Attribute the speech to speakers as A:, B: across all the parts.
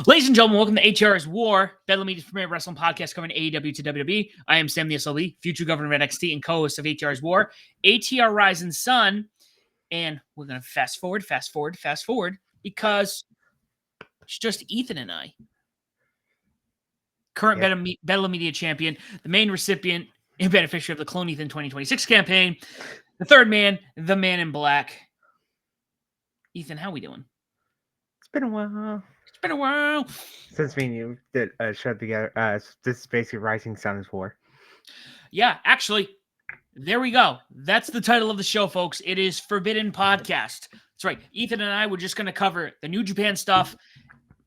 A: Ladies and gentlemen, welcome to ATR's War, Bedlam Media's premier wrestling podcast covering AEW to WWE. I am Sam the SLB, future governor of NXT and co-host of ATR's War, ATR Rising Sun, and we're going to fast forward, because it's just Ethan and I. Current Bedlam Media champion, the main recipient and beneficiary of the Clone Ethan 2026 campaign, the third man, the man in black. Ethan, how we doing?
B: It's been a while. Since me and you did a show together. This is basically Rising Sun's War.
A: Yeah, actually, there we go. That's the title of the show, folks. It is Forbidden Podcast. That's right. Ethan and I were just going to cover the New Japan stuff,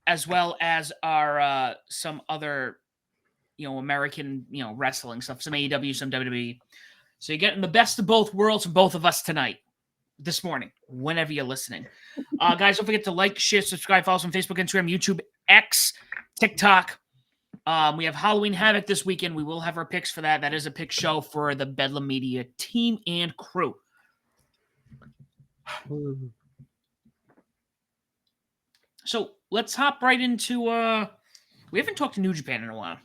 A: as well as our some other, American, wrestling stuff, some AEW, some WWE. So you're getting the best of both worlds from both of us tonight, this morning, whenever you're listening. Guys, don't forget to like, share, subscribe, follow us on Facebook, Instagram, YouTube, X, TikTok. We have Halloween Havoc this weekend. We will have our picks for that. That is a pick show for the Bedlam Media team and crew. So let's hop right into we haven't talked to New Japan in a while.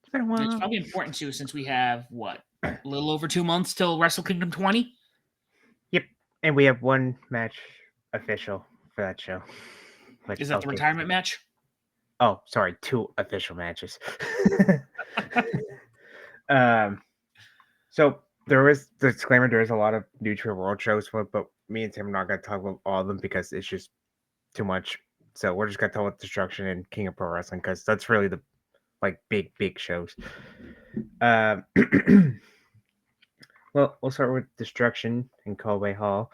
B: It's been a while.
A: It's probably important to, since we have a little over 2 months till Wrestle Kingdom 20.
B: Yep. And we have one match official for that show.
A: Is that the retirement match?
B: Oh, sorry, 2 official matches. So there is the disclaimer, there is a lot of New Japan World shows, but me and Tim are not going to talk about all of them because it's just too much. So we're just going to talk about Destruction and King of Pro Wrestling because that's really the big shows. Well, we'll start with Destruction in Kobe Hall.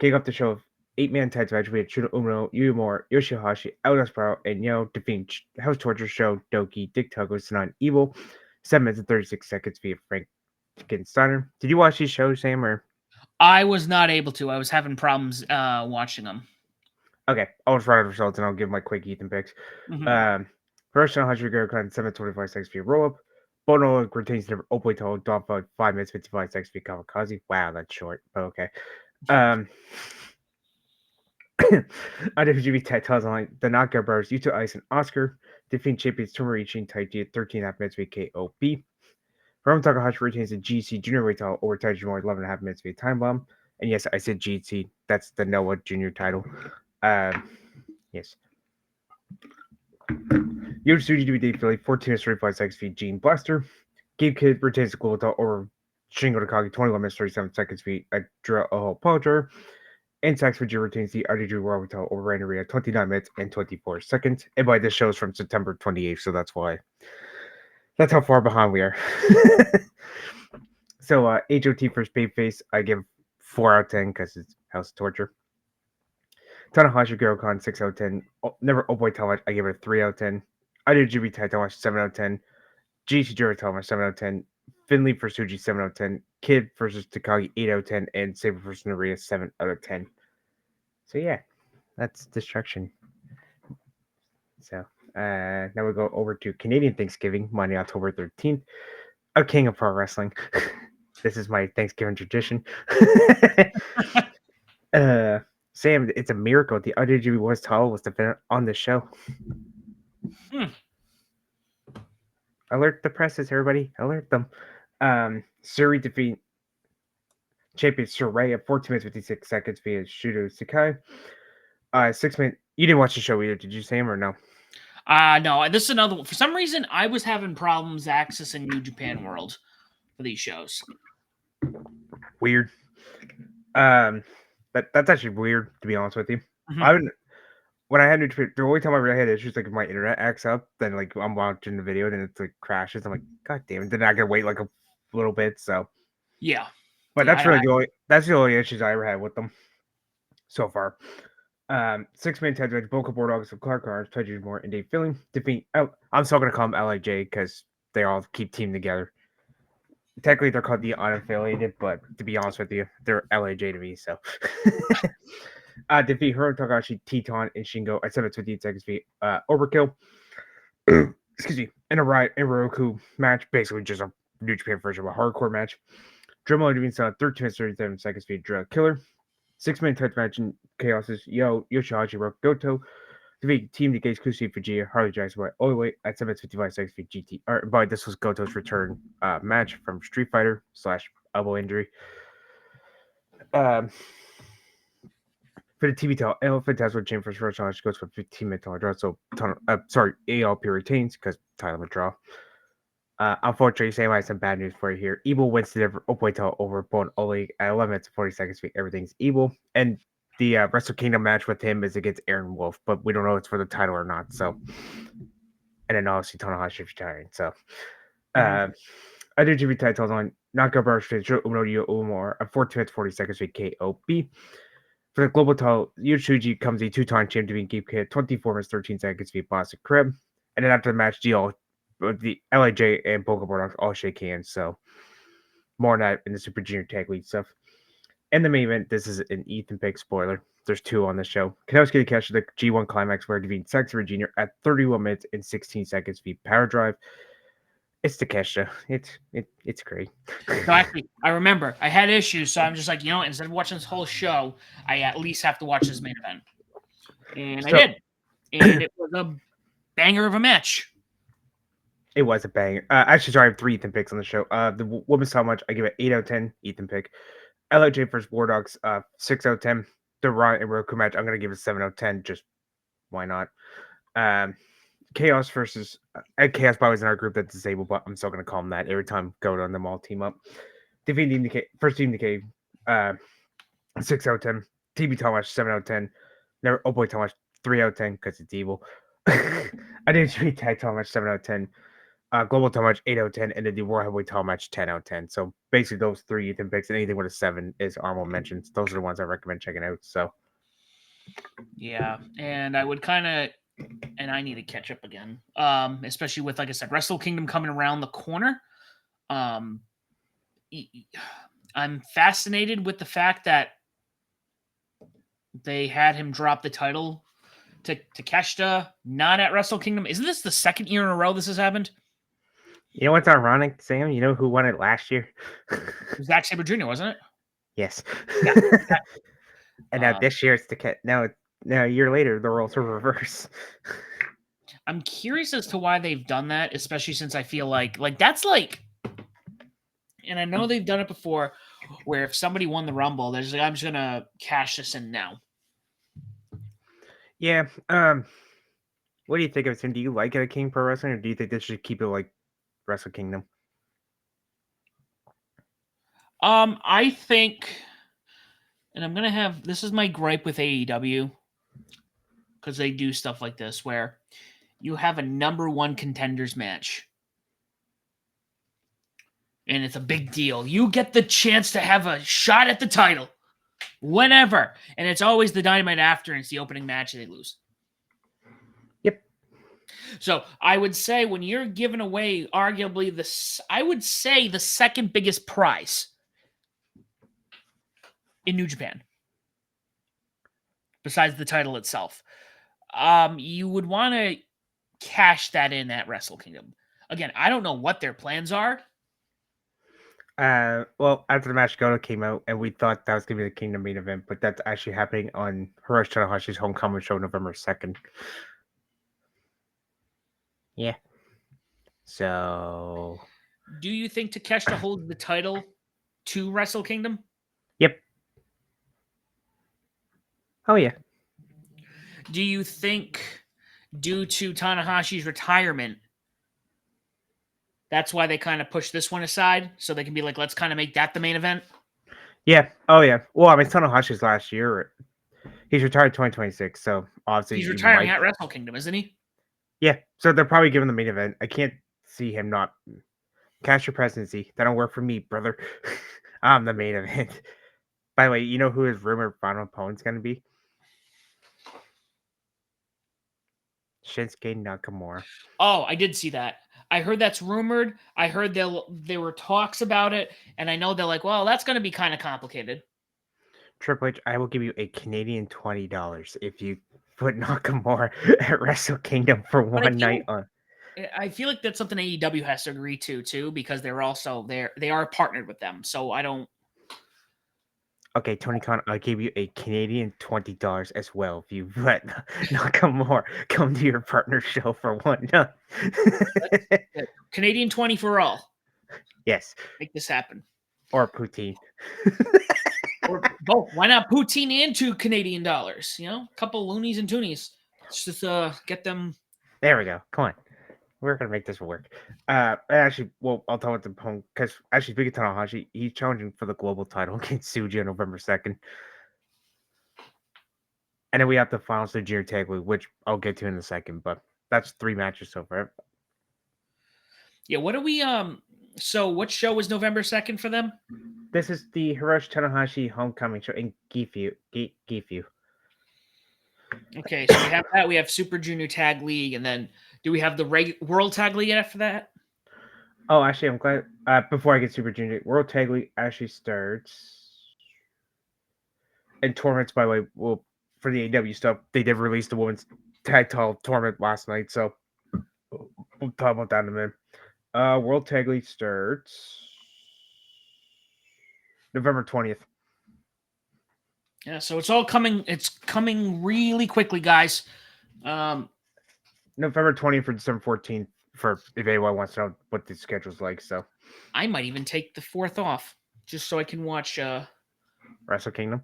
B: Kick off the show of 8-man tag match. We had Shota Umino, Yuyamura, Yoshihashi, Outlaw Spiral, and Yo defeating House Torture Show, Doki, Dick Togo, Sanan Evil. 7 minutes and 36 seconds via Frankensteiner. Did you watch these shows, Sam? Or
A: I was not able to. I was having problems watching them.
B: Okay, I'll just write the results and I'll give my quick Ethan picks. First, 100 Gurkhan, 7:25 seconds via roll up. Bono retains the open total, Don 5 minutes 55 seconds via Kamikaze. Wow, that's short, but okay. IWGP Tag Titles on the Knockout Brothers, Yuta Ice and Oscar defeating champions Tomoichi and Taiji at 13.5 minutes via KOB. Hiromu Takahashi retains the GC Junior weight title over Taiji Mori 11.5 minutes via Time Bomb. And yes, I said GC. That's the Noah Junior title. Yes. Yotsuji DVD Philly 14 minutes 35 seconds via Gene Blaster. Gabe Kidd retains the global title over Shingo Takagi 21 minutes 37 seconds via Adra Oho Potter. And Sax Fujii retains the RDG World title over Randy Ria 29 minutes and 24 seconds. And by this show is from September 28th, so that's why. That's how far behind we are. So HOT first babyface, I give 4 out of 10 because it's House of Torture. Tanahashi Gurkhan 6 out of 10. Never Oh Boy Talent, I give it a 3 out of 10. IWGP Tag Talent 7 out of 10. GC Jura Talent 7 out of 10. Finley versus Suji 7 out of 10. Kid versus Takagi 8 out of 10. And Sabre versus Naria 7 out of 10. So yeah, that's Destruction. So now we go over to Canadian Thanksgiving, Monday, October 13th. A King of Pro Wrestling. This is my Thanksgiving tradition. Sam, it's a miracle the IWGP West title was defended on the show. Alert the presses, everybody. Alert them. Suri defeat champion Saray at 14 minutes 56 seconds via Shudo Sakai. 6 minutes. You didn't watch the show either, did you, Sam, or no?
A: No. This is another one. For some reason, I was having problems accessing New Japan World for these shows.
B: Weird. That's actually weird, to be honest with you. When I had New Japan, the only time I really had issues, like if my internet acts up, then like I'm watching the video, then it's like crashes. I'm like, God damn it! Then I gotta wait like a little bit. So
A: yeah,
B: but that's really the only issues I ever had with them so far. 6-man tag match: Boca Bulldogs of Clark Carnes, Taiji Moore, and Dave Filling defeat. I'm still gonna call them LIJ because they all keep team together. Technically, they're called the unaffiliated, but to be honest with you, they're LIJ to me. So. Defeat Hiromu Takahashi, Teton, and Shingo at 7:58 seconds via Overkill. Excuse me. In a Riot and Roku match, basically just a New Japan version of a hardcore match. Drew Miller defeats 13 minutes 37 seconds via Drug Killer. 6-man title match in Chaos's Yoshihashi broke Goto. Defeat Team Decay's Kushi Fujita, Harley Jackson by all the way at 7 minutes 55 seconds for GT. But this was Goto's return match from Street Fighter / elbow injury. For the TV title, El Fantasma Jim for first challenge goes for 15-minute title draw. So, ALP retains because title draw. Unfortunately, Sam, I have some bad news for you here. Evil wins the open title over Bone Oli at 11 minutes 40 seconds. Everything's Evil. And the Wrestle Kingdom match with him is against Aaron Wolf, but we don't know if it's for the title or not. So, and then obviously Tanahashi retiring. So, I do GB titles on Knockout Bar Street, Uno Umar at 14 minutes 40 seconds with KOB. For the global title, Yoshuji comes a 2-time champ to beat Gabe 24 minutes 13 seconds via Boston Crib. And then after the match, the LIJ and Polka Bulldogs all shake hands. So, more on that in the Super Junior Tag League stuff. In the main event, this is an Ethan pick spoiler. There's 2 on the show. Kanowski catch the G1 Climax where defeating Saxon Jr. at 31 minutes and 16 seconds via Power Drive. It's Takeshita. It's great.
A: So actually, I remember I had issues, so I'm just like, instead of watching this whole show, I at least have to watch this main event, and I did, and it was a banger of a match.
B: It was a banger. Actually, sorry, I have 3 Ethan picks on the show. The women's title match, I give it 8 out of 10. Ethan pick. LIJ versus War Dogs, 6 out of 10. The Raw and Roku match, I'm gonna give it 7 out of 10. Just why not? Chaos versus Chaos Boy was in our group that's disabled, but I'm still gonna call him that every time Goto and them all team up. Defeating Decay, first Team Decay, 6 out of 10. TV title match, 7 out of 10. Never boy title match, 3 out of 10 because it's evil. I didn't treat tag title match 7 out of 10. Global title match 8 out of 10, and then the World Heavyweight title match 10 out of 10. So basically, those 3 Ethan picks, and anything with a 7 is Armo mentions. Those are the ones I recommend checking out. So
A: yeah, and I would kind of. And I need to catch up again, especially with, like I said, Wrestle Kingdom coming around the corner. I'm fascinated with the fact that they had him drop the title to Takeshita, not at Wrestle Kingdom. Isn't this the second year in a row this has happened?
B: You know what's ironic, Sam? You know who won it last year?
A: It was Zack Sabre Jr., wasn't it?
B: Yes.
A: Yeah.
B: And now this year it's Takeshita. Now a year later, the roles are reversed.
A: I'm curious as to why they've done that, especially since I feel like that's like, and I know they've done it before, where if somebody won the Rumble, there's like, I'm just gonna cash this in now.
B: Yeah. What do you think of it, Tim? Do you like it at King Pro Wrestling, or do you think they should keep it like Wrestle Kingdom?
A: I think, and I'm gonna have this is my gripe with AEW. Because they do stuff like this where you have a number 1 contenders match. And it's a big deal. You get the chance to have a shot at the title. Whenever. And it's always the Dynamite after, and it's the opening match, and they lose.
B: Yep.
A: So I would say when you're giving away arguably I would say the second biggest prize in New Japan. Besides the title itself. You would want to cash that in at Wrestle Kingdom. Again, I don't know what their plans are.
B: Well, after the match, Goto came out, and we thought that was going to be the Kingdom main event, but that's actually happening on Hiroshi Tanahashi's homecoming show November 2nd. Yeah. So...
A: Do you think Takeshita holds the title to Wrestle Kingdom?
B: Yep. Oh, yeah.
A: Do you think, due to Tanahashi's retirement, that's why they kind of push this one aside? So they can be like, let's kind of make that the main event?
B: Yeah. Oh, yeah. Well, I mean, Tanahashi's last year. He's retired 2026, so obviously...
A: He's retiring at Wrestle Kingdom, isn't he?
B: Yeah. So they're probably giving the main event. I can't see him not... Cash your presidency. That don't work for me, brother. I'm the main event. By the way, you know who his rumored final opponent's going to be? Shinsuke Nakamura.
A: Oh, I did see that. I heard that's rumored. I heard there were talks about it, and I know they're like, well, that's going to be kind of complicated.
B: Triple H, I will give you a Canadian $20 if you put Nakamura at Wrestle Kingdom for one night on.
A: I feel like that's something AEW has to agree to too, because they're also they are partnered with them. So I don't.
B: Okay, Tony Khan, I gave you a Canadian $20 as well. If you let Nakamura come to your partner show for one night.
A: Yeah, Canadian 20 for all.
B: Yes,
A: Make this happen.
B: or poutine.
A: Or both. Why not poutine and $2 Canadian? You know, a couple loonies and toonies. Let's just get them.
B: There we go. Come on. We're gonna make this work. Actually, well, I'll tell it to home because actually, speaking of Tanahashi, he's challenging for the global title against Suji on November 2nd. And then we have the finals of Junior Tag League, which I'll get to in a second, but that's 3 matches so far.
A: Yeah, what do we so what show was November 2nd for them?
B: This is the Hiroshi Tanahashi homecoming show in Gifu. Gifu.
A: Okay, so we have that. We have Super Junior Tag League, and then do we have the World Tag League after that?
B: Oh, actually, I'm glad. Before I get Super Junior, World Tag League actually starts. And tournaments, by the way, well, for the AW stuff, they did release the women's tag title tournament last night, so we'll talk about that in a minute. World Tag League starts November 20th.
A: Yeah, so it's all coming. It's coming really quickly, guys.
B: November 20th for December 14th for if anyone wants to know what the schedule's like. So
A: I might even take the 4th off just so I can watch.
B: Wrestle Kingdom.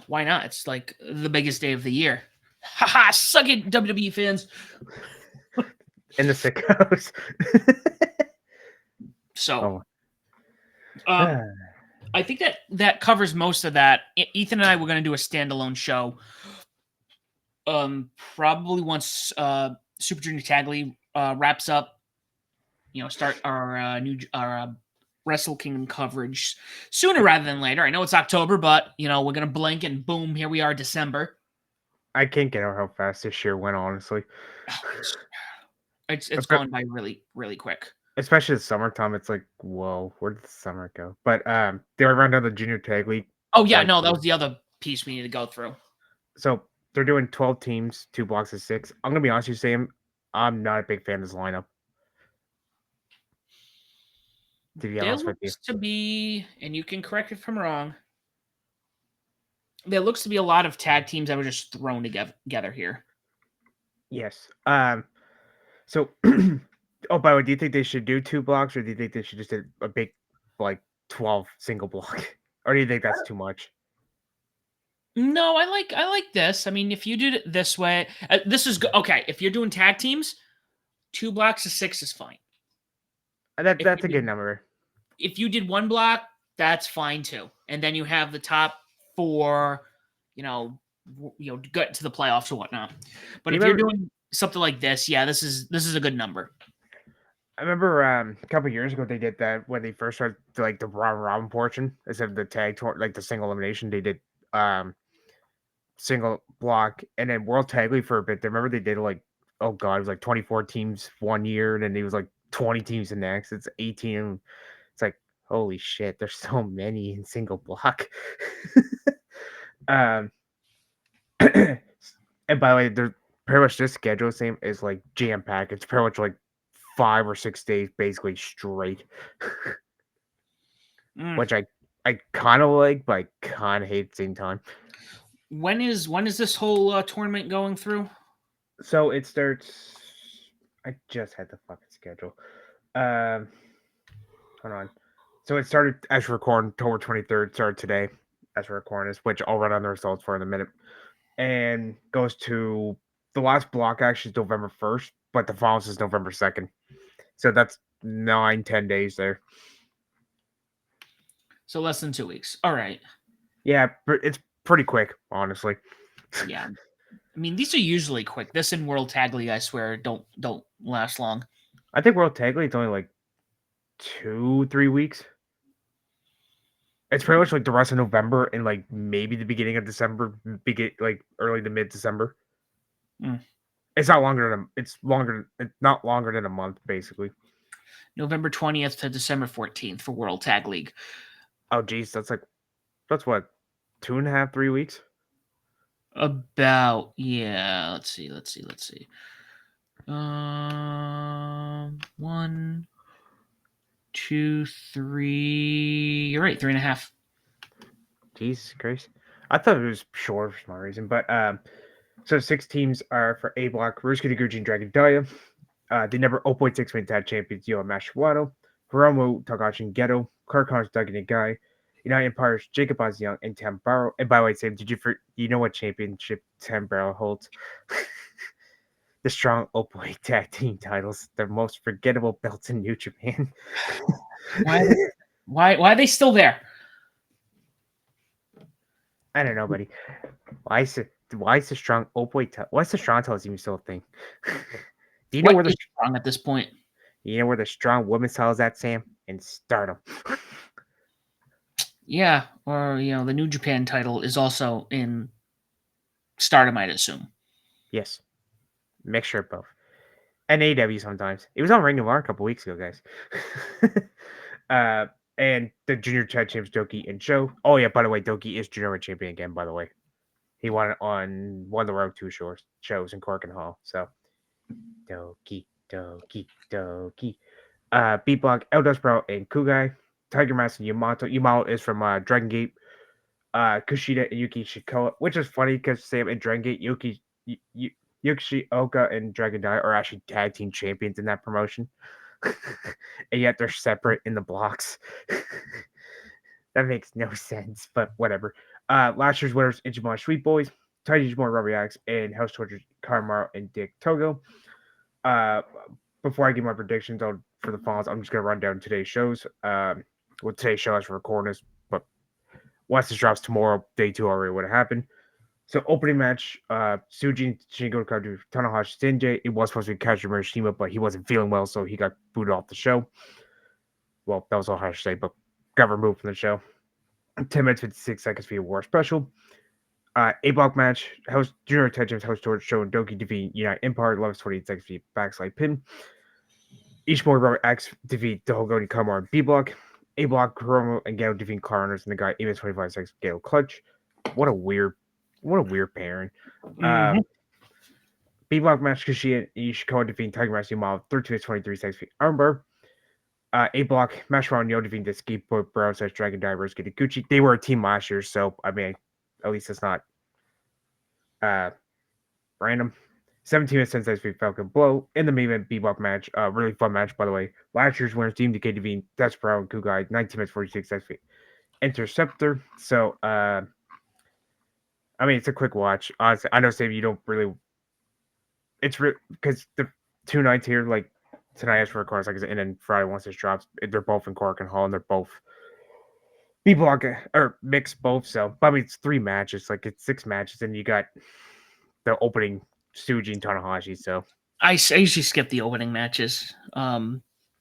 A: Why not? It's like the biggest day of the year. Haha, suck it, WWE fans.
B: In the sickos.
A: So,
B: oh.
A: I think that covers most of that. Ethan and I were going to do a standalone show. Probably once Super Junior Tag League wraps up. You know, start our Wrestle Kingdom coverage sooner rather than later. I know it's October, but you know we're gonna blink and boom, here we are, December.
B: I can't get over how fast this year went, honestly.
A: It's gone by really, really quick.
B: Especially the summertime, it's like, whoa, where did the summer go? But they were around the Junior Tag League.
A: Oh yeah, no, that was the other piece we need to go through.
B: So they're doing 12 teams, 2 blocks of 6. I'm gonna be honest with you, Sam. I'm not a big fan of this lineup. To be
A: There
B: honest with you,
A: looks to be, and you can correct me if I'm wrong. There looks to be a lot of tag teams that were just thrown together here.
B: yes. So, oh, by the way, do you think they should do 2 blocks, or do you think they should just do a big, like 12 single block, or do you think that's too much?
A: No, I like this. I mean, if you did it this way, this is okay. If you're doing tag teams, 2 blocks of 6 is fine.
B: That's a good number.
A: If you did 1 block, that's fine too. And then you have the top 4, get to the playoffs or whatnot. But if you're doing something like this, yeah, this is a good number.
B: I remember a couple years ago they did that when they first started like the round robin portion instead of the tag like the single elimination. They did single block and then World Tag League for a bit. I remember they did like, oh god, it was like 24 teams one year, and then it was like 20 teams the next. It's 18. It's like, holy shit, there's so many in single block. And by the way, they're pretty much this schedule same is like jam packed. It's pretty much like 5 or 6 days basically straight. Which I kind of like, but I kind of hate at the same time.
A: When is this whole tournament going through?
B: So it starts. I just had the fucking schedule. Hold on. So it started as recording October 23rd. Started today as recording this, which I'll run on the results for in a minute, and goes to the last block actually is November 1st, but the finals is November 2nd. So that's 9-10 days there.
A: So less than 2 weeks. All right.
B: Yeah, but it's pretty quick, honestly.
A: Yeah. I mean, these are usually quick. This in World Tag League, I swear, don't last long.
B: I think World Tag League is only like 2-3 weeks. It's pretty much like the rest of November and like maybe the beginning of December, like early to mid December. It's not longer than it's not longer than a month, basically.
A: November 20th to December 14th for World Tag League.
B: Oh geez, that's what, 2.5, 3 weeks?
A: About, yeah. Let's see. 1, 2, 3. You're right, 3.5.
B: Jesus Christ. I thought it was short for some reason, but so 6 teams are for A block: Ruski Taguchi and Dragon Daya. The number 0.6 tag champions Yo Mashiwato, Hiromu Takashi and Geto, Clark Connors, Duggan and Guy, United Empires, Jacob Young, and Tam Barrow. And by the way, Sam, you know what championship Tam Barrow holds? The strong openweight tag team titles, the most forgettable belts in New Japan.
A: Why are they still there?
B: I don't know, buddy. Why is the strong openweight? What's the strong titles even still a thing? Do you know
A: What
B: where the
A: is wrong at this point?
B: you know where the strong women's title is at, Sam? In Stardom.
A: Yeah, or the New Japan title is also in Stardom, I'd assume.
B: Yes, mixture of both. And AEW sometimes. It was on Ring of Honor a couple weeks ago, guys. And the junior tag champions Doki and Joe. Oh yeah, by the way, Doki is junior champion again. By the way, he won it on one of the Road 2 shows in Cork and Hall. So Doki. Beat Block, Eldest Pro, and Kugai. Tiger Mask and Yamato. Yamato is from Dragon Gate. Kushida and Yuki Shikoa, which is funny because Sam and Dragon Gate, Yuki Oka and Dragon Dai are actually tag team champions in that promotion. And yet they're separate in the blocks. That makes no sense, but whatever. Last year's winners, Ichiban Sweet Boys, Taiji Ichiban Rubber Axe, and House Tortures Karmaro and Dick Togo. Before I give my predictions for the finals, I'm just going to run down today's shows. Today's show is for recording this, but once this drops tomorrow, day 2 already would have happened. So opening match, Sujin Shingo Kaju Tanahashi Senjay. It was supposed to be Kazuma Shima, but he wasn't feeling well, so he got booted off the show. Well, that was all I should say, but got removed from the show. 10 minutes, 56 seconds for your war special. A block match, House Junior Attentions, House George Show and Doki defeat United Empire, 11 28 seconds for your backslide pin. Ishimori Rubber X defeat Dohogoni Kamar and B block. A block, Kuromo and Gale defeat Connors and the guy 8 minutes 25 seconds Gale Clutch. What a weird pairing.
A: Mhm.
B: B block match, Kushida and Ishikawa defeating Tiger Mask Yamato, 13 minutes 23 seconds for armbar. A block, Mash Round Yo defeating the Skateboard Brown / Dragon Divers Gucci. They were a team last year, so I mean, at least it's not random. 17 minutes 10 seconds for Falcon Blow. In the main event, B-Block match. Really fun match, by the way. Last year's winners, Team Decay defeating Desperado and Kugai, 19 minutes 46 seconds for Interceptor. So, I mean, it's a quick watch. Honestly, I know, Sam, you don't really. It's because the 2 nights here, like tonight is for recording, like, and then Friday once this drops, they're both in Cork and Hall, and they're both B-Block or mixed both. So, I mean, it's 3 matches, like it's 6 matches, and you got the opening Suji and Tanahashi. So,
A: I usually skip the opening matches.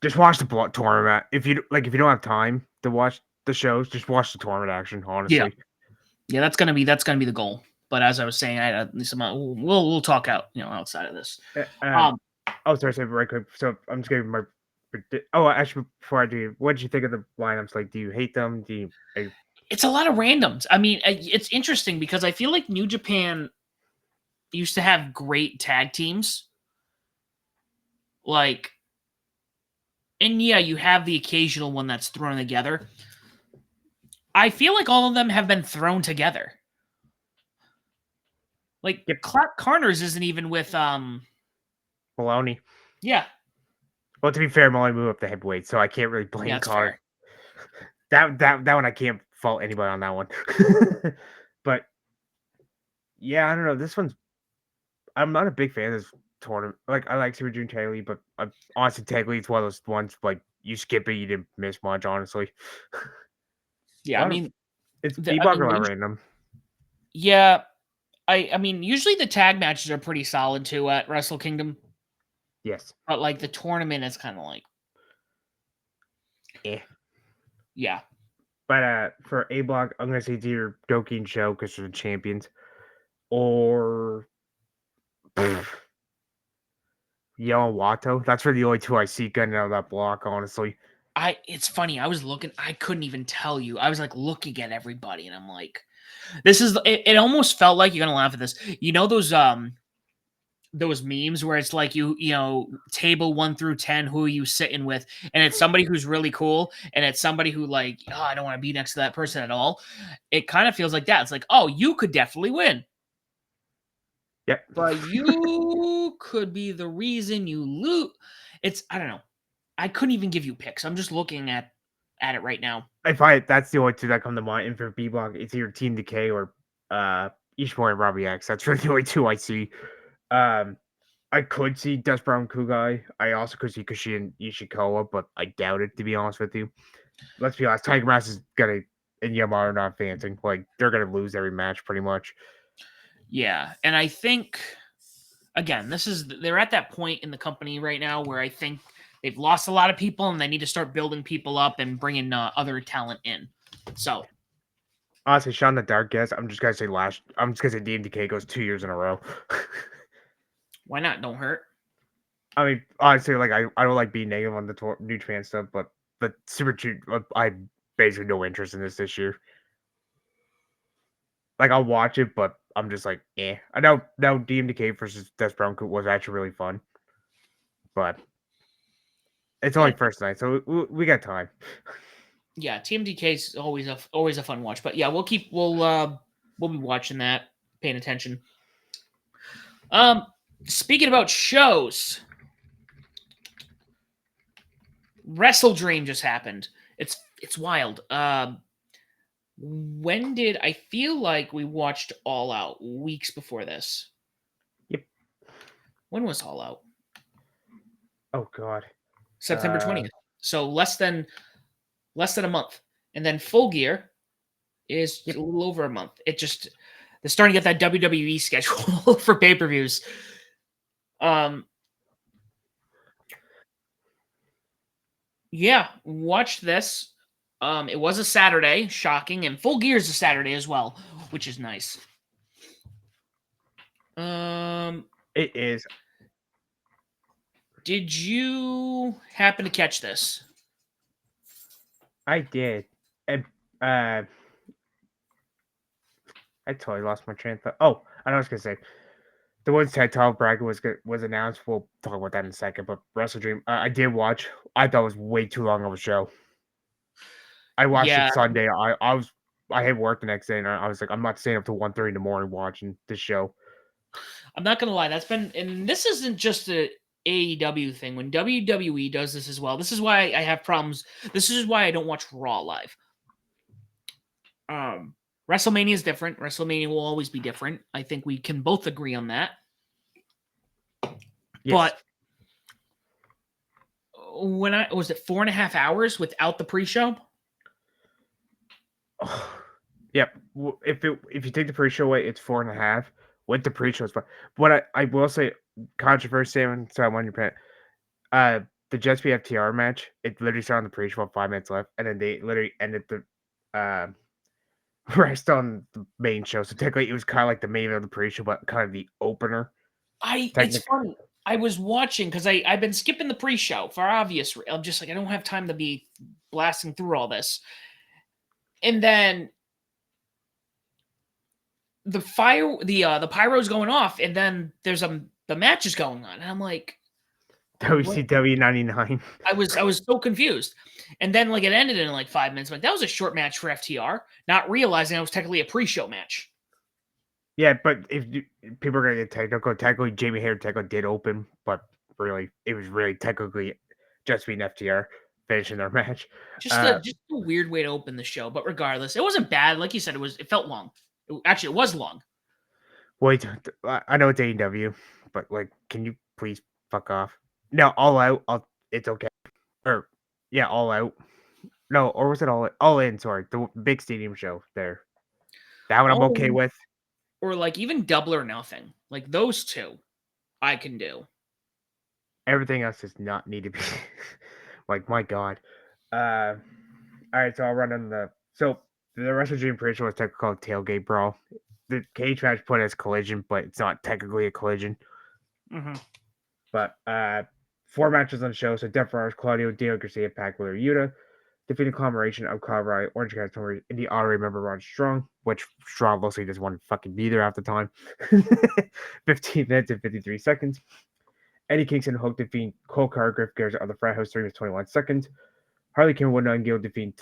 B: just watch the tournament. If you don't have time to watch the shows, just watch the tournament action. Honestly,
A: yeah, that's gonna be the goal. But as I was saying, we'll talk outside of this.
B: Sorry, say right quick. So I'm just giving my. Actually, before I do, what did you think of the lineups? Like, do you hate them? Do you?
A: It's a lot of randoms. I mean, it's interesting because I feel like New Japan used to have great tag teams. Like, and yeah, you have the occasional one that's thrown together. I feel like all of them have been thrown together. Like, Clark Connors isn't even with
B: Maloney.
A: Yeah.
B: Well, to be fair, Maloney moved up the heavyweight, so I can't really blame Connor. That one I can't fault anybody on that one. But yeah, I don't know. This one's. I'm not a big fan of this tournament. Like, I like Super Junior Tag League, but honestly, Tag League is one of those ones like you skip it, you didn't miss much. Honestly.
A: Yeah, I mean,
B: it's B-Block or random.
A: Yeah, I mean, usually the tag matches are pretty solid too at Wrestle Kingdom.
B: Yes,
A: but like the tournament is kind of like, yeah.
B: But for A block, I'm gonna say it's either Doki and Show because they're the champions, or Yo and Wato. That's for the only 2 I see getting out of that block. Honestly,
A: it's funny. I was looking. I couldn't even tell you. I was like looking at everybody, and I'm like, this is. It almost felt like, you're gonna laugh at this. You know those those memes where it's like you know, table 1 through 10, who are you sitting with? And it's somebody who's really cool, and it's somebody who like, oh, I don't want to be next to that person at all. It kind of feels like that. It's like, oh, you could definitely win.
B: Yep.
A: But you could be the reason you lose. It's I don't know. I couldn't even give you picks. I'm just looking at it right now.
B: That's the only two that come to mind. And for B block, it's either Team Decay or Ishimori and Robbie X. That's really the only two I see. I could see Des Brown Kugai. I also could see Kushi and Ishikawa, but I doubt it, to be honest with you. Let's be honest, Tiger Mask is gonna and Yamato not advancing. Like they're gonna lose every match pretty much.
A: Yeah, and I think again, they're at that point in the company right now where I think they've lost a lot of people and they need to start building people up and bringing other talent in. So
B: Honestly, Sean the Dark guess. I'm just gonna say DMDK goes 2 years in a row.
A: why not? Don't hurt.
B: I mean, honestly, like I don't like being negative on the New Japan stuff, but Super Cheap, I basically no interest in this year. Like I'll watch it, but I'm just like, eh. I know now DMDK versus Des Brown was actually really fun, but it's only first night, so we got time.
A: Yeah, TMDK is always a fun watch, but yeah, we'll be watching that, paying attention. Speaking about shows, Wrestle Dream just happened. It's wild. When did I feel like we watched All Out weeks before this?
B: Yep.
A: When was All Out?
B: Oh God.
A: September 20th. So less than a month. And then Full Gear is a little over a month. They're starting to get that WWE schedule for pay-per-views. Yeah, watch this. It was a Saturday, shocking, and Full Gear is a Saturday as well, which is nice.
B: It is.
A: Did you happen to catch this?
B: I did. And I totally lost my train of thought. Oh, I know what I was gonna say. The one's tag title bracket was announced. We'll talk about that in a second. But Wrestle Dream, I did watch. I thought it was way too long of a show. I watched
A: Yeah,
B: it Sunday. I had work the next day, and I was like, I'm not staying up till 1:30 in the morning watching this show.
A: I'm not gonna lie. And this isn't just a AEW thing. When WWE does this as well, this is why I have problems. This is why I don't watch Raw live. WrestleMania is different. WrestleMania will always be different. I think we can both agree on that.
B: Yes.
A: But when was it 4.5 hours without the pre-show?
B: Yep. If you take the pre-show away, it's 4.5. With the pre-show, but what I will say, controversy, so I want your opinion. The Jets v FTR match, it literally started on the pre-show with 5 minutes left, and then they literally ended the rest on the main show. So technically, it was kind of like the main of the pre-show, but kind of the opener.
A: It's funny. I was watching because I've been skipping the pre-show for obvious. I'm just like I don't have time to be blasting through all this, and then the pyro's going off, and then there's the match is going on, and I'm like,
B: WCW 99.
A: I was so confused, and then like it ended in like 5 minutes. I'm like that was a short match for FTR, not realizing it was technically a pre-show match.
B: Yeah, but people are gonna get technically Jamie Hayter technically did open, but really it was really technically just being FTR finishing their match.
A: Just a weird way to open the show, but regardless, it wasn't bad. Like you said, it felt long. Actually, it was long.
B: Wait, I know it's AEW, but like, can you please fuck off? No, All Out. It's okay. Or yeah, All Out. No, or was it All In? Sorry, the big stadium show there. That one I'm okay with.
A: Or like even Double or Nothing. Like those two, I can do.
B: Everything else does not need to be. Like my god. All right, so I'll run on the Wrestle Dream pre-show was technically called Tailgate Brawl. The cage match put as collision, but it's not technically a collision.
A: Mm-hmm.
B: But 4 matches on the show. So Death Flowers, Claudio, Dino Garcia, Pac Wheeler, Yuta. defeating collaboration of Colorado, Orange Category, and the honorary member Ron Strong, which Strong mostly doesn't want to fucking be there half the time. 15 minutes and 53 seconds. Eddie Kingston Hook defeating Cole Griff Garrett of the Frat House 3 minutes 21 seconds. Harley Quinn Wood Nightingale defeating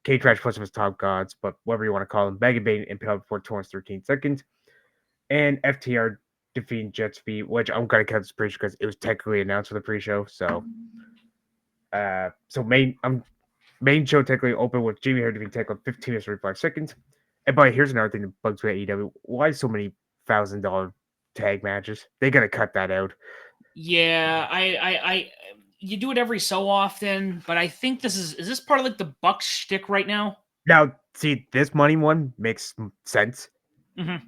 B: K-Trash plus of his top gods, but whatever you want to call them, Bag and Bane and Pale before 13 seconds. And FTR defeating Jet Speed, which I'm gonna count as pre-show because it was technically announced for the pre-show. So main show technically open with Jamie Hare defeating Tekla 15 minutes 35 seconds. And by here's another thing that bugs me at AEW: why so many $1,000 tag matches? They gotta cut that out.
A: Yeah, I you do it every so often, but I think this is this part of like the Bucks shtick right now?
B: Now, see, this money one makes sense
A: Mm-hmm.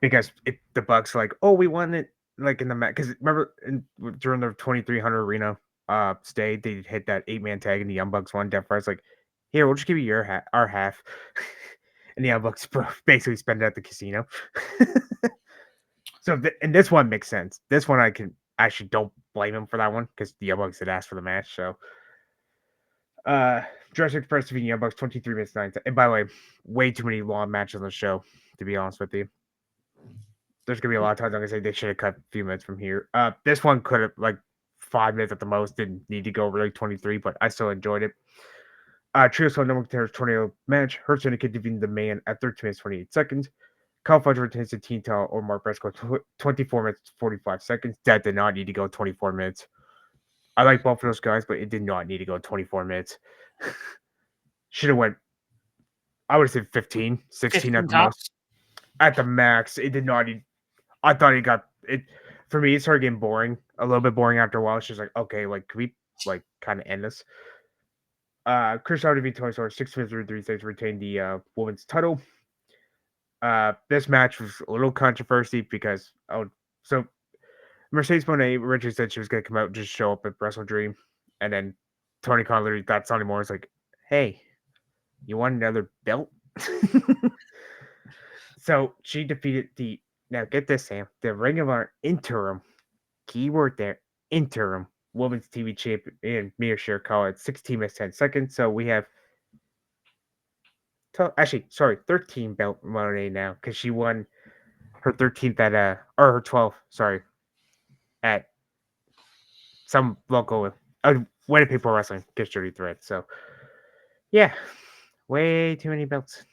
B: because the Bucks are like, oh, we won it like in the match. Because remember during the 2,300 arena stay, they hit that 8-man tag and the Young Bucks won. Death Fry's like, here, we'll just give you our half. And the Young Bucks basically spend it at the casino. So, and this one makes sense. This one I can actually don't blame him for that one because the Young Bucks had asked for the match. So, Jurassic Express defeating Young Bucks 23 minutes 9. And by the way, way too many long matches on the show, to be honest with you. There's gonna be a lot of times I'm gonna say they should have cut a few minutes from here. This one could have like 5 minutes at the most. Didn't need to go over like 23, but I still enjoyed it. Trio Solo number contenders tornado match. Hurt Syndicate defeating the man at 13 minutes 28 seconds. Kyle Fudge retains the team title or Mark Briscoe 24 minutes 45 seconds. That did not need to go 24 minutes. I like both of those guys, but it did not need to go 24 minutes. Should have went, I would have said 15, 16 at the most. At the max, it did not need. I thought it got it. For me, it started getting boring, a little bit boring after a while. It's just like, okay, like, can we like kind of end this? Chris Howard v. Toy Story 6 minutes 33 seconds retained the women's title. This match was a little controversy because so Mercedes Moné originally said she was going to come out and just show up at Wrestle Dream, and then Tony Khan literally thought Sonny Moore was like, "Hey, you want another belt?" So she defeated now get this, Sam, the Ring of Honor interim, keyword there, interim women's TV champion Mia Shirakawa at 16 minutes 10 seconds. So we have 13 belt Monet now because she won her 13th at or her 12th, sorry, at some local Winnipeg Pro Wrestling gets dirty thread. So yeah, way too many belts.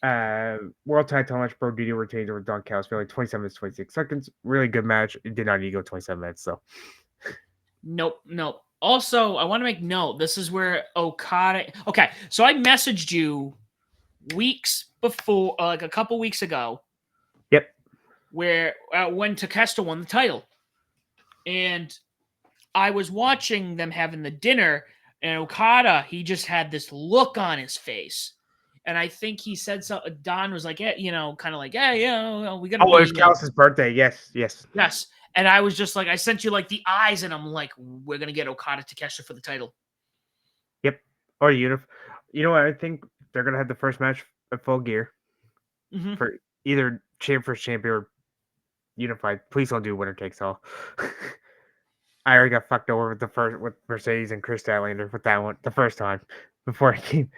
B: World Title match, Bro Didi retained over Don Callis, like 27 minutes 26 seconds. Really good match. It did not need to go 27 minutes, so.
A: Nope. Also, I want to make note. This is where Okada. Okay, so I messaged you weeks before, like a couple weeks ago.
B: Yep.
A: Where when Takeshita won the title, and I was watching them having the dinner, and Okada, he just had this look on his face. And I think he said something. Don was like, yeah, kind of like, yeah, we got to
B: it was Callis' birthday. Yes.
A: And I was just like, I sent you like the eyes, and I'm like, we're going to get Okada Takeshita for the title.
B: Yep. Or You know what? I think they're going to have the first match at Full Gear for either champ versus champion or unified. Please don't do winner takes all. I already got fucked over with Mercedes and Chris Statlander with that one the first time before I came.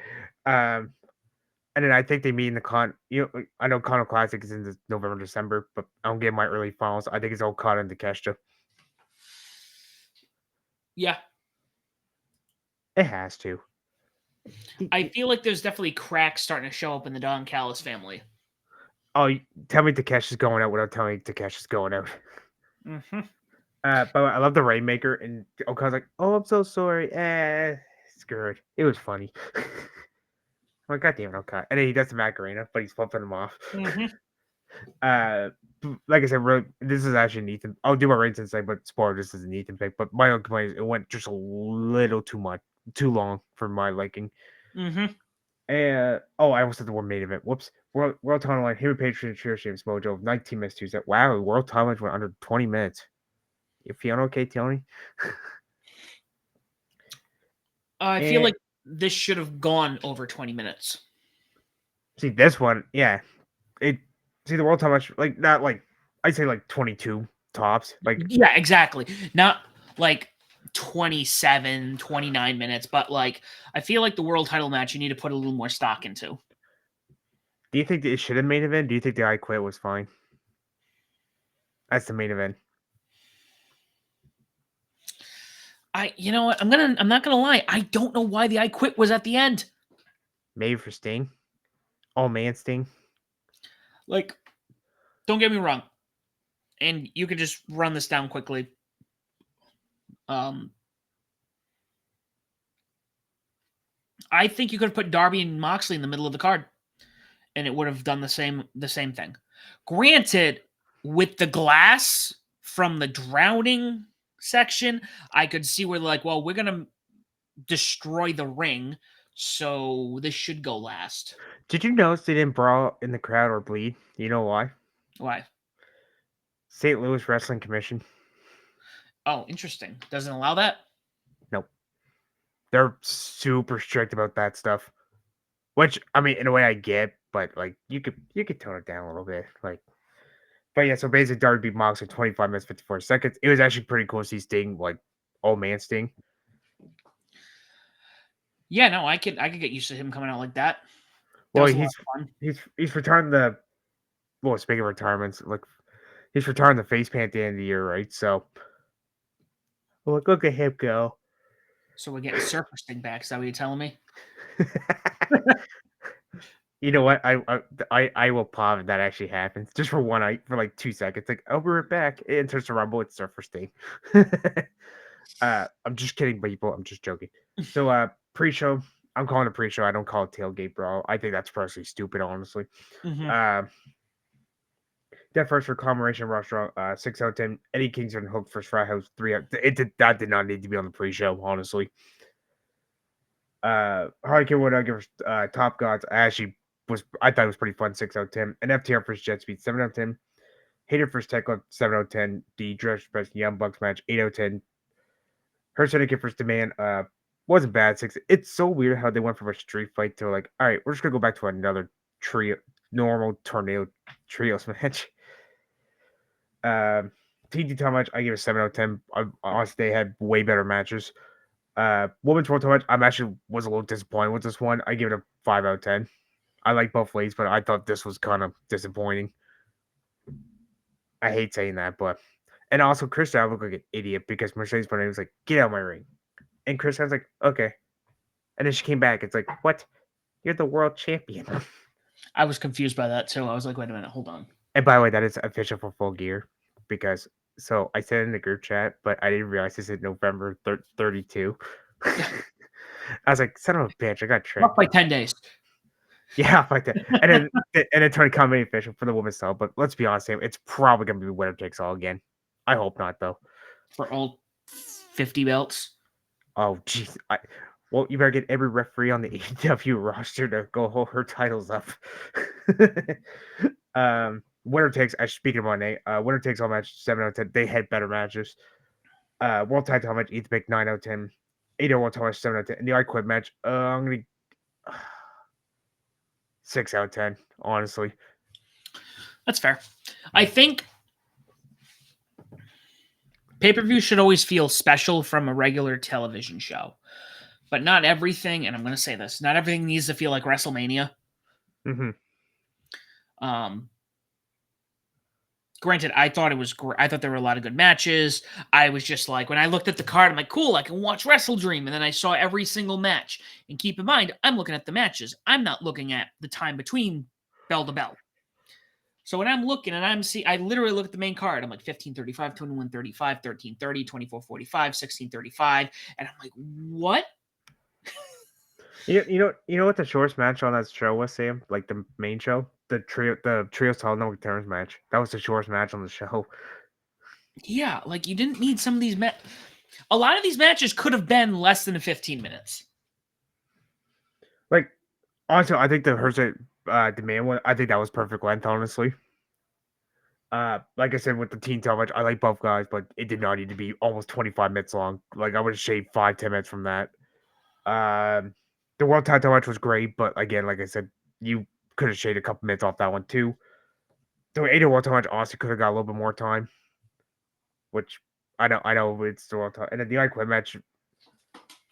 B: And then I think they meet in the I know Con Classic is in November, December, but I don't get my early finals. I think it's Okada and Takeshita.
A: Yeah.
B: It has to.
A: I feel like there's definitely cracks starting to show up in the Don Callis family.
B: Oh, tell me Takeshi's going out without telling me Takeshi's going out. But I love the Rainmaker, and Okada's like, "Oh, I'm so sorry." Screw it. It was funny. I'm like, God damn it, Okada. And then he does the Macarena, but he's flipping him off. Like I said, this is actually an Ethan. I'll do my ratings inside, but spoiler, this is an Ethan pick. But my own complaint is it went just a little too long for my liking. I almost said the word main event. Whoops. World Title line. Him and Patriot and James Mojo. 19 minutes Tuesday. Wow, World Title line went under 20 minutes. You feeling okay, Tony?
A: I feel like this should have gone over 20 minutes.
B: See, this one, yeah. The World Title match, like, not like, I'd say like 22 tops. Like,
A: yeah, exactly. Not like 27, 29 minutes. But like, I feel like the world title match, you need to put a little more stock into.
B: Do you think that it should have main event? Do you think the I Quit was fine? That's the main event.
A: You know what? I'm not gonna lie. I don't know why the I Quit was at the end.
B: Maybe for Sting. Oh man, Sting.
A: Like, don't get me wrong. And you can just run this down quickly. I think you could have put Darby and Moxley in the middle of the card, and it would have done the same thing. Granted, with the glass from the drowning section, I could see where like, well, we're gonna destroy the ring, so this should go last.
B: Did you notice they didn't brawl in the crowd or bleed? You know why?
A: Why?
B: St. Louis Wrestling Commission.
A: Oh, interesting. Doesn't allow that?
B: Nope. They're super strict about that stuff. Which, I mean, in a way I get, but like you could tone it down a little bit. Like, but yeah, so basically Darby beat Mox in 25 minutes 54 seconds. It was actually pretty cool to see Sting, like old man Sting.
A: Yeah, no, I could get used to him coming out like that.
B: Well, he's retiring the speaking of retirements, like he's retiring the face paint at the end of the year, right? So look at him go.
A: So we're getting Surfer Sting back. Is that what you're telling me?
B: You know what? I will pause if that actually happens. Just for for like 2 seconds. Like, oh, we're back. It enters the Rumble, it's Surfer Sting. I'm just kidding, people. I'm just joking. So pre-show, I'm calling it pre-show. I don't call it tailgate brawl. I think that's personally stupid, honestly.
A: Mm-hmm.
B: That first for Collaboration Restaurant, 6 out of 10. Eddie Kingston hooked for Frat House 3 out. That did not need to be on the pre-show, honestly. Harley Quinn would give Top Gods. I thought it was pretty fun, 6 out of 10. And FTR first Jet Speed, 7 out of 10. Hater first Tech Club, 7 out of 10. The Dress Press Young Bucks match, 8 out of 10. Her Syndicate first Demand, wasn't bad, 6. It's so weird how they went from a street fight to like, all right, we're just gonna go back to another normal tornado trios match. TNT title match, I give it 7 out of 10. Honestly, they had way better matches. Women's World title match, was a little disappointed with this one. I give it a 5 out of 10. I like both ways, but I thought this was kind of disappointing. I hate saying that, and also Chris Dow looked like an idiot because Mercedes Moné was like, "Get out of my ring," and Chris was like, "Okay," and then she came back. It's like, "What? You're the world champion."
A: I was confused by that too. I was like, wait a minute, hold on.
B: And by the way, that is official for Full Gear because I said in the group chat, but I didn't realize this is November 32. I was like, son of a bitch, I got tricked.
A: Off by 10 days.
B: Yeah, like that. And then Tony Khan made official for the women's title. But let's be honest, Sam, it's probably gonna be winner takes all again. I hope not, though.
A: For all 50 belts.
B: Oh, jeez. Well, you better get every referee on the AEW roster to go hold her titles up. Winner takes. Speaking of Monday, winner takes all match 7 out of 10. They had better matches. World title match, Ethan Pick 9 out of 10. 8 world title match 7 out of 10. And the I Quit match, I'm gonna 6 out of 10. Honestly,
A: that's fair. I think pay-per-view should always feel special from a regular television show. But not everything, and I'm going to say this, not everything needs to feel like WrestleMania.
B: Mm-hmm.
A: Granted, I thought it was great. I thought there were a lot of good matches. I was just like, when I looked at the card, I'm like, cool, I can watch Wrestle Dream. And then I saw every single match. And keep in mind, I'm looking at the matches. I'm not looking at the time between bell to bell. So when I'm looking and I literally look at the main card. I'm like 15:35, 21:35, 13:30, 24:45, 16:35, and I'm like, what?
B: You know what the shortest match on that show was, Sam? Like the main show, the trios title no returns match. That was the shortest match on the show.
A: Yeah, like you didn't need some of these a lot of these matches could have been less than 15 minutes.
B: Like, honestly, I think the Herzog Demand one, I think that was perfect length, honestly. Like I said, with the teen title match, I like both guys, but it did not need to be almost 25 minutes long. Like, I would have shaved 5-10 minutes from that. The world title match was great, but again, like I said, you could have shaved a couple minutes off that one too. The 8 world title match honestly could have got a little bit more time, which I know it's still on top. And then the I Quit match,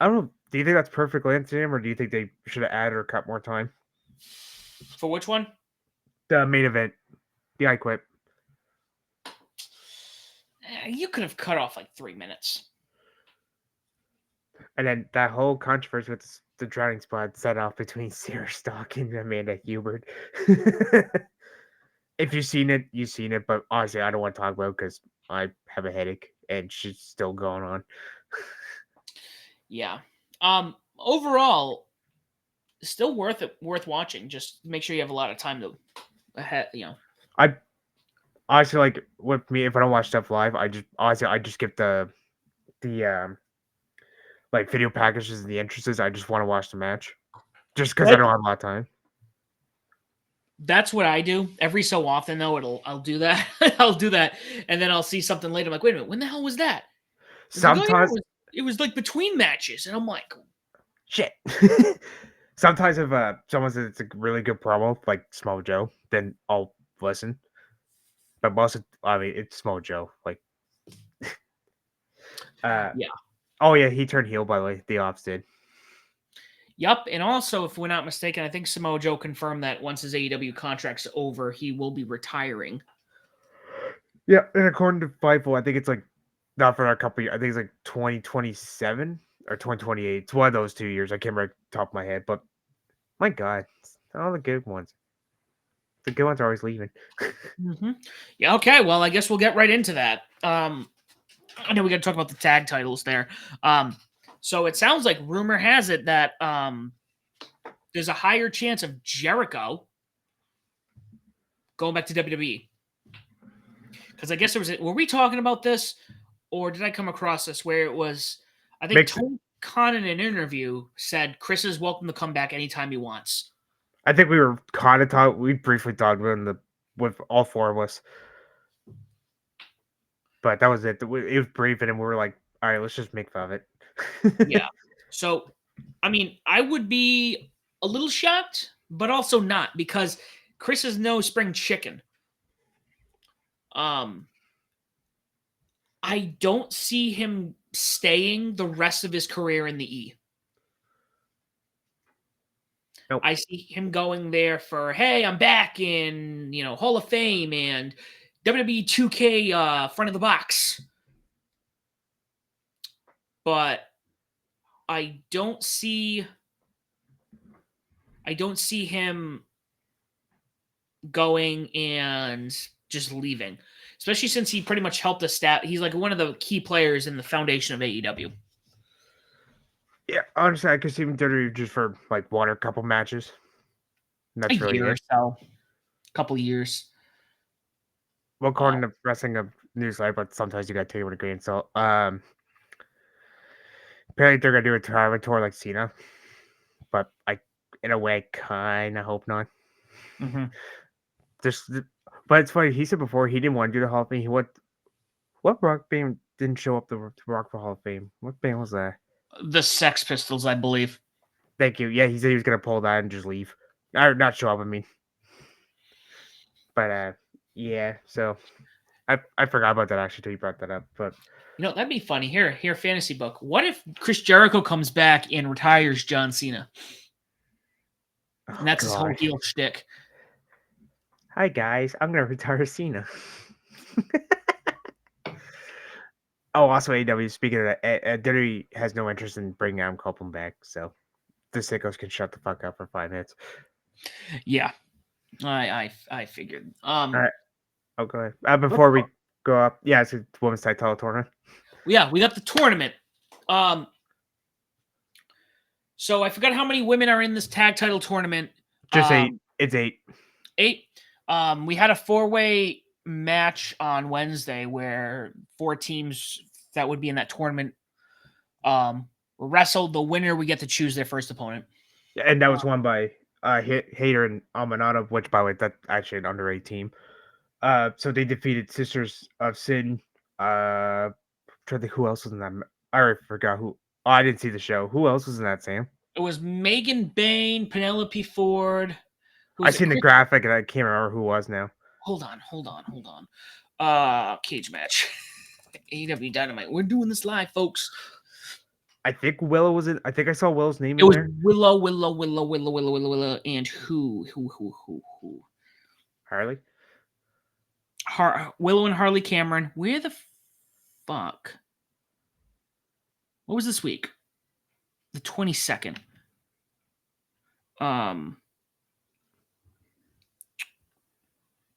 B: I don't know. Do you think that's perfect length to him, or do you think they should have added or cut more time?
A: For which one?
B: The main event, the I Quit.
A: You could have cut off like 3 minutes.
B: And then that whole controversy with the drowning spot set off between Sarah Stock and Amanda Hubert. If you've seen it, you've seen it. But honestly, I don't want to talk about it because I have a headache and she's still going on.
A: Yeah. Overall, still worth watching. Just make sure you have a lot of time to ahead.
B: I honestly like with me if I don't watch stuff live, I just skip the like video packages and the entrances. I just want to watch the match, just because I don't have a lot of time.
A: That's what I do every so often. Though I'll do that. I'll do that, and then I'll see something later. I'm like, wait a minute, when the hell was that?
B: Sometimes
A: It was like between matches, and I'm like,
B: shit. Sometimes if someone says it's a really good promo, like Small Joe, then I'll listen. But most of, I mean, it's Small Joe. Like,
A: yeah.
B: Oh yeah, he turned heel by the way. The Ops did.
A: Yep, and also, if we're not mistaken, I think Samoa Joe confirmed that once his AEW contract's over, he will be retiring.
B: Yeah, and according to Fightful, I think it's like not for a couple years. I think it's like 2027 or 2028. It's one of those 2 years. I can't remember off the top of my head, but my God, all the good ones. The good ones are always leaving.
A: Mm-hmm. Yeah. Okay. Well, I guess we'll get right into that. I know we got to talk about the tag titles there. So it sounds like rumor has it that there's a higher chance of Jericho going back to WWE. Because I guess were we talking about this, or did I come across this where it was? I think Tony Khan in an interview said Chris is welcome to come back anytime he wants.
B: I think we were kind of talking. We briefly talked about with all four of us, but that was it. It was brief, and we were like, "All right, let's just make fun of it."
A: Yeah. So, I mean, I would be a little shocked, but also not because Chris is no spring chicken. I don't see him staying the rest of his career in the E.
B: Nope.
A: I see him going there for, hey, I'm back in, Hall of Fame and WWE 2K front of the box. But I don't see him going and just leaving, especially since he pretty much helped us. He's like one of the key players in the foundation of AEW.
B: Yeah, honestly, I could see him WWE just for like one or couple matches.
A: And that's really year or so, a couple years.
B: Well, according to wrestling a newsletter, but sometimes you gotta take it with a grain of salt. Apparently they're gonna do a retirement tour like Cena, but in a way, kind of hope not.
A: Mm-hmm.
B: But it's funny. He said before he didn't want to do the Hall of Fame. What rock band didn't show up to Rock for Hall of Fame? What band was that?
A: The Sex Pistols, I believe.
B: Thank you. Yeah, he said he was gonna pull that and just leave. Or not show up. I mean, but yeah. So I forgot about that actually till you brought that up. But
A: that'd be funny. Here, fantasy book. What if Chris Jericho comes back and retires John Cena? And that's his whole heel shtick.
B: Hi guys, I'm gonna retire Cena. Oh, also AEW. Speaking of that, WWE has no interest in bringing Adam Copeland back, so the sickos can shut the fuck up for 5 minutes.
A: Yeah, I figured.
B: All right. Oh, go ahead. Before we go up, yeah, it's a women's tag title tournament.
A: Yeah, we got the tournament. So I forgot how many women are in this tag title tournament.
B: Just 8. It's 8.
A: 8. We had a 4-way match on Wednesday where 4 teams that would be in that tournament wrestled. The winner, we get to choose their first opponent.
B: Yeah, and that was won by Hayter and Almanado, which by the way, that's actually an under 8 team. So they defeated Sisters of Sin. Trying to think who else was in that. I already forgot who. Oh, I didn't see the show. Who else was in that, Sam?
A: It was Megan Bain, Penelope Ford.
B: I seen the graphic and I can't remember who was now.
A: Hold on. Cage match. AEW Dynamite. We're doing this live, folks.
B: I think Willow was in. I think I saw Willow's name
A: It
B: in
A: was
B: there.
A: Willow, and who?
B: Harley.
A: Willow and Harley Cameron. Where the fuck? What was this week? The 22nd.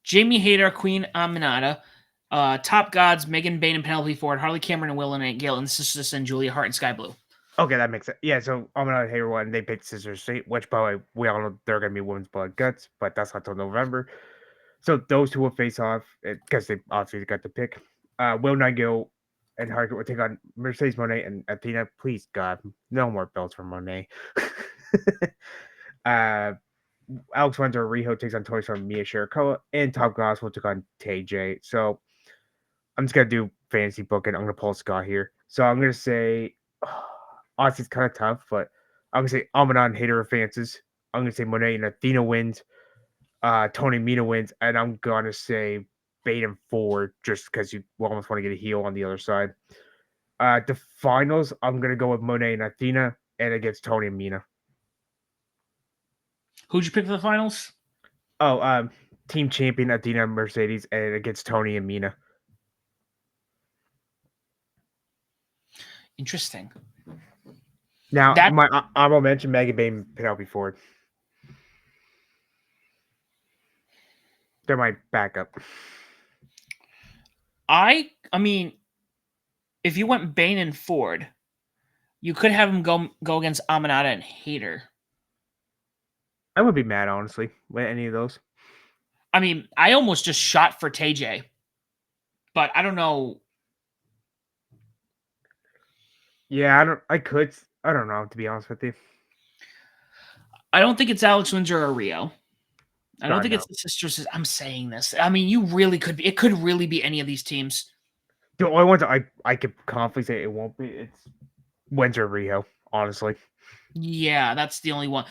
A: Jamie Hayter, Queen Aminata, Top Gods, Megan Bain and Penelope Ford, Harley Cameron and Will and Aunt Gail, and Sisters and Julia Hart and Sky Blue.
B: Okay, that makes sense. Yeah, so Almanac Hater one, they picked Sisters State, which by the way, we all know they're gonna be Women's Blood Guts, but that's not till November. So those two will face off because they obviously got the pick. Will Nigel and Harker will take on Mercedes Monet and Athena. Please God, no more belts for Monet. Alex Winter Riho takes on Toy Storm Mia Shirakawa, and Top Goss will take on TJ. So I'm just gonna do fantasy booking. I'm gonna pull Scott here. So I'm gonna say honestly it's kind of tough, but I'm gonna say Almanon Hater advances. I'm gonna say Monet and Athena wins. Tony Mina wins, and I'm gonna say Baden Ford just because you almost want to get a heel on the other side. The finals, I'm gonna go with Monet and Athena, and against Tony and Mina.
A: Who'd you pick for the finals?
B: Oh, team champion Athena and Mercedes, and against Tony and Mina.
A: Interesting.
B: Now, I will mention Megan Bain and Penelope Ford. They're my backup.
A: I mean, if you went Bain and Ford, you could have them go against Aminata and Hater.
B: I wouldn't be mad, honestly, with any of those.
A: I mean, I almost just shot for TJ, but I don't know.
B: Yeah, I don't know, to be honest with you.
A: I don't think it's Alex Windsor or Rio. I don't
B: God,
A: think
B: no.
A: it's the sisters. I'm saying this. I mean, you really could be. It could really be any of these teams.
B: The only ones I could confidently say it won't be, it's Windsor Rio, honestly.
A: Yeah, that's the only one.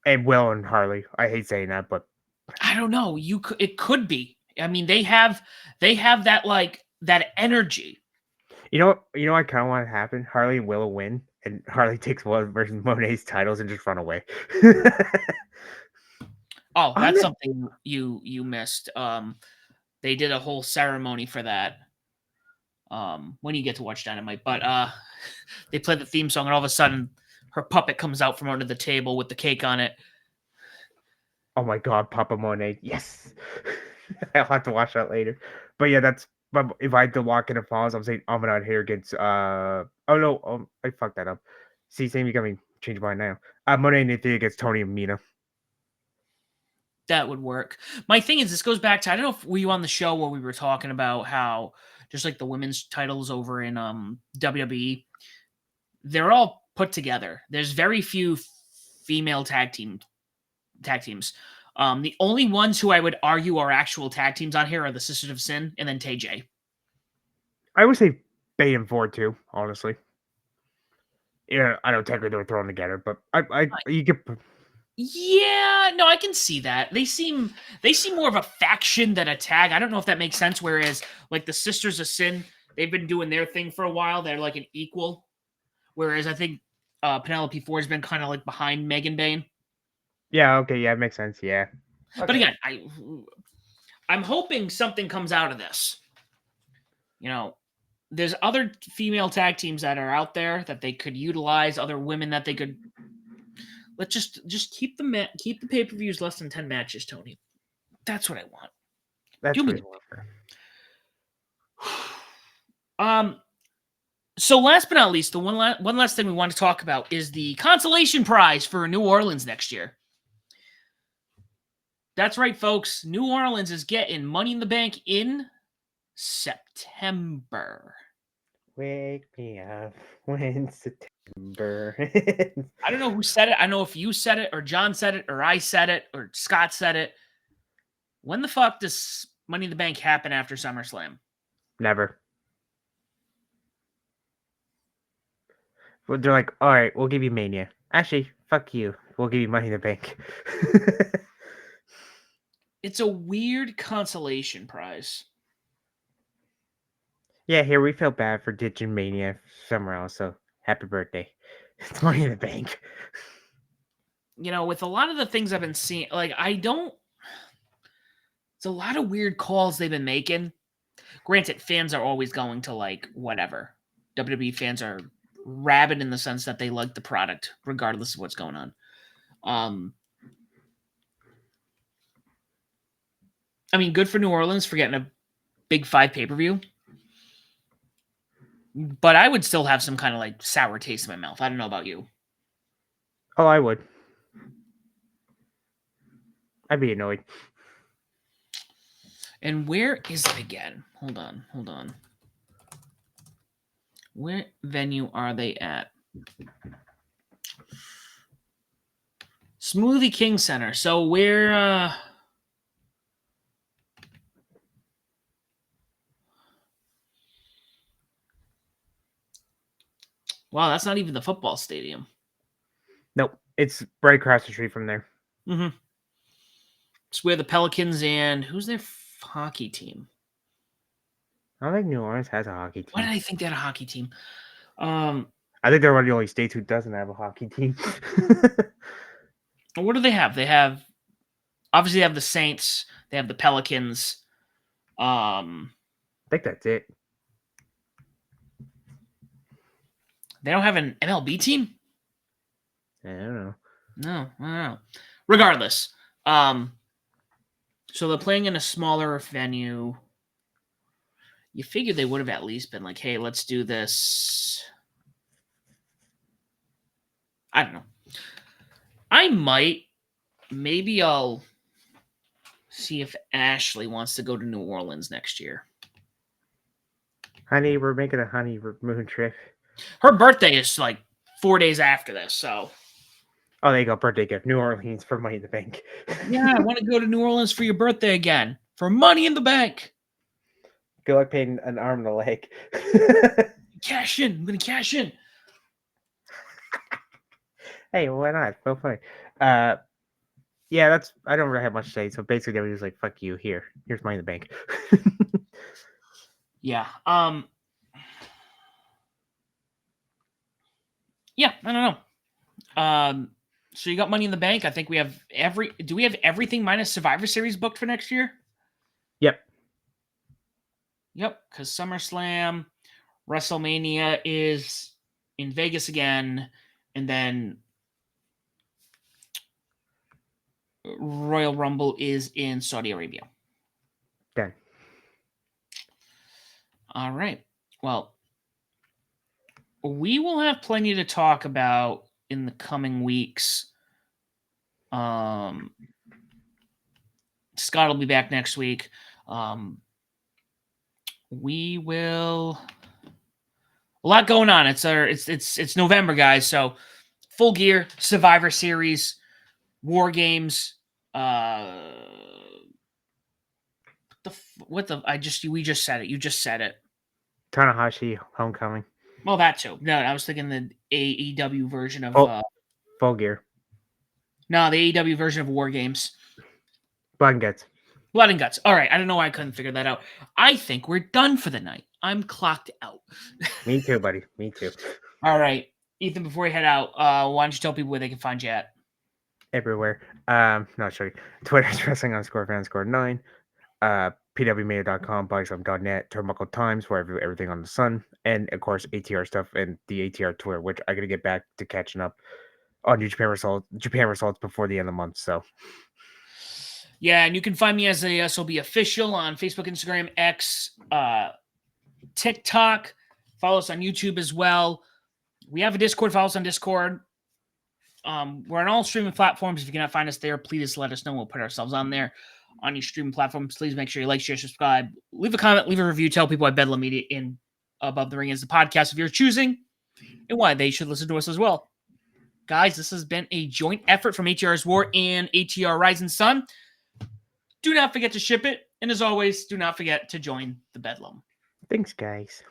B: And Will and Harley. I hate saying that, but
A: I don't know. It could be. I mean, they have that like that energy.
B: you know I kind of want to happen. Harley and Willow win, and Harley takes one versus Monet's titles and just run away.
A: Oh, that's something you missed. They did a whole ceremony for that. When you get to watch Dynamite, but they play the theme song, and all of a sudden, her puppet comes out from under the table with the cake on it.
B: Oh my God, Papa Monet! Yes, I'll have to watch that later. But yeah, but if I had to walk in the finals, I'm saying Amadon here against oh no, I fucked that up. See, Sam, you got me change my mind now. Monet and Nathan against Tony and Mina.
A: That would work. My thing is, this goes back to, I don't know if were you on the show where we were talking about how just like the women's titles over in WWE, they're all put together. There's very few female tag teams. The only ones who I would argue are actual tag teams on here are the Sisters of Sin and then TJ.
B: I would say Bay and Ford too, honestly. Yeah, I know technically they were thrown together, but you get.
A: Yeah, no, I can see that. They seem more of a faction than a tag. I don't know if that makes sense. Whereas like the Sisters of Sin, they've been doing their thing for a while. They're like an equal. Whereas I think Penelope Ford's been kind of like behind Megan Bain.
B: Yeah, okay, yeah, it makes sense. Yeah.
A: Okay. But again, I'm hoping something comes out of this. You know, there's other female tag teams that are out there that they could utilize, other women that they could. Let's just keep the pay-per-views less than 10 matches, Tony. That's what I want.
B: That's
A: Do me
B: really
A: So last but not least, the one last thing we want to talk about is the consolation prize for New Orleans next year. That's right, folks. New Orleans is getting Money in the Bank in September.
B: Wake me up when September.
A: I don't know who said it. I know if you said it or John said it or I said it or Scott said it. When the fuck does Money in the Bank happen after SummerSlam?
B: Never. Well, they're like, all right, we'll give you Mania. Actually, fuck you. We'll give you Money in the Bank.
A: It's a weird consolation prize.
B: Yeah, here we feel bad for ditching Mania somewhere else, so happy birthday. It's Money in the Bank.
A: You know, with a lot of the things I've been seeing, like it's a lot of weird calls they've been making. Granted, fans are always going to like whatever. WWE fans are rabid in the sense that they like the product, regardless of what's going on. I mean, good for New Orleans for getting a Big 5 pay-per-view. But I would still have some kind of like sour taste in my mouth. I don't know about you.
B: Oh, I would. I'd be annoyed.
A: And where is it again? Hold on. Where venue are they at? Smoothie King Center. So where wow, that's not even the football stadium.
B: Nope. It's right across the street from there.
A: Mm-hmm. It's where the Pelicans and who's their hockey team?
B: I don't think New Orleans has a hockey team.
A: Why did I think they had a hockey team?
B: I think they're one of the only states who doesn't have a hockey team.
A: What do they have? They have obviously they have the Saints. They have the Pelicans.
B: I think that's it.
A: They don't have an MLB team?
B: I don't know.
A: No, I don't know. Regardless, so they're playing in a smaller venue. You figure they would have at least been like, hey, let's do this. I don't know. Maybe I'll see if Ashley wants to go to New Orleans next year.
B: Honey, we're making a honeymoon trip.
A: Her birthday is like 4 days after this, so.
B: Oh, there you go. Birthday gift. New Orleans for Money in the Bank.
A: Yeah, I want to go to New Orleans for your birthday again. For Money in the Bank.
B: Good luck paying an arm and a leg.
A: Cash in. I'm going to cash in.
B: Hey, why not? So funny. Yeah, I don't really have much to say. So basically, they were just like, "Fuck you." Here's Money in the Bank.
A: Yeah. Yeah, I don't know. So you got Money in the Bank. I think we have do we have everything minus Survivor Series booked for next year?
B: Yep.
A: Yep, because SummerSlam, WrestleMania is in Vegas again, and then Royal Rumble is in Saudi Arabia.
B: Done.
A: All right. Well, we will have plenty to talk about in the coming weeks. Scott will be back next week. We will a lot going on. It's November, guys. So Full Gear, Survivor Series, War Games. We just said it. You just said it.
B: Tanahashi Homecoming.
A: Well, that too. No, I was thinking the AEW version of
B: Full Gear.
A: No, the AEW version of War Games.
B: Blood and Guts.
A: Blood and Guts. All right. I don't know why I couldn't figure that out. I think we're done for the night. I'm clocked out.
B: Me too, buddy. Me too.
A: All right. Ethan, before you head out, why don't you tell people where they can find you at?
B: Everywhere. No, sorry. Twitter's wrestling_fan_9. pwmedia.com, bodyslum.net, Turnbuckle Times, where I view everything on the sun, and of course ATR stuff and the ATR Twitter, which I gotta get back to catching up on New Japan results before the end of the month. So
A: yeah, and you can find me as a SOB official on Facebook, Instagram, X, TikTok. Follow us on YouTube as well. We have a Discord. Follow us on Discord. We're on all streaming platforms. If you cannot find us there, please let us know. We'll put ourselves on there on your streaming platforms. Please make sure you like, share, subscribe, leave a comment, leave a review, tell people why Bedlam Media in Above the Ring is the podcast of your choosing and why they should listen to us as well. Guys, this has been a joint effort from ATR's War and ATR Rising Sun. Do not forget to ship it. And as always, do not forget to join the Bedlam.
B: thanks, guys.